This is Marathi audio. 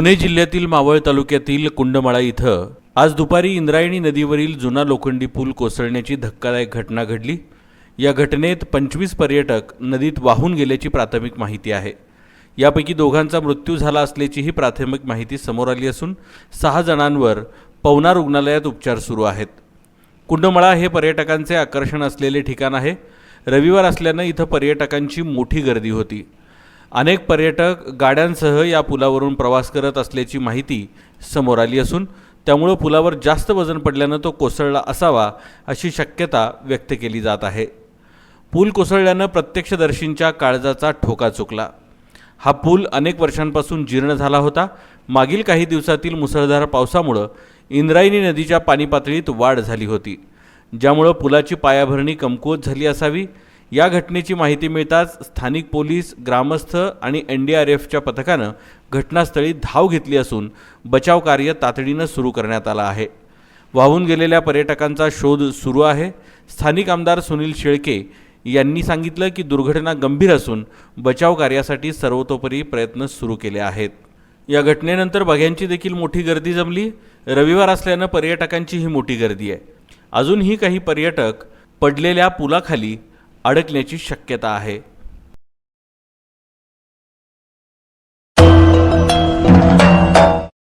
पुणे जिल्ह्यातील मावळ तालुक्यातील कुंडमाळा इथं आज दुपारी इंद्रायणी नदीवरील जुना लोखंडी पूल कोसळण्याची धक्कादायक घटना घडली। या घटनेत 25 पर्यटक नदीत वाहून गेल्याची प्राथमिक माहिती आहे। यापैकी दोघांचा मृत्यू झाला असल्याचीही प्राथमिक माहिती समोर आली असून 6 जणांवर पवना रुग्णालयात उपचार सुरू आहेत। कुंडमाळा हे पर्यटकांचे आकर्षण असलेले ठिकाण आहे। रविवार असल्याने इथं पर्यटकांची मोठी गर्दी होती। अनेक पर्यटक गाड्यांसह या पुलावरून प्रवास करत असल्याची माहिती समोर आली असून त्यामुळे पुलावर जास्त वजन पडल्याने तो कोसळला असावा अशी शक्यता व्यक्त केली जात आहे। पूल कोसळल्याने प्रत्यक्षदर्शींच्या काळजाचा ठोका चुकला। हा पूल अनेक वर्षांपासून जीर्ण झाला होता। मागील काही दिवसातील मुसळधार पावसामुळे इंद्रायणी नदीच्या पाणी पातळीत वाढ झाली होती, ज्यामुळे पुलाची पायाभरणी कमकुवत झाली असावी। या घटनेची माहिती मिळताच स्थानिक पोलीस, ग्रामस्थ आणि NDRFच्या पथकानं घटनास्थळी धाव घेतली असून बचाव कार्य तातडीनं सुरू करण्यात आलं आहे। वाहून गेलेल्या पर्यटकांचा शोध सुरू आहे। स्थानिक आमदार सुनील शेळके यांनी सांगितलं की दुर्घटना गंभीर असून बचाव कार्यासाठी सर्वतोपरी प्रयत्न सुरू केले आहेत। या घटनेनंतर बघ्यांची देखील मोठी गर्दी जमली। रविवार असल्यानं पर्यटकांची ही मोठी गर्दी आहे। अजूनही काही पर्यटक पडलेल्या पुलाखाली अडकण्याची शक्यता आहे।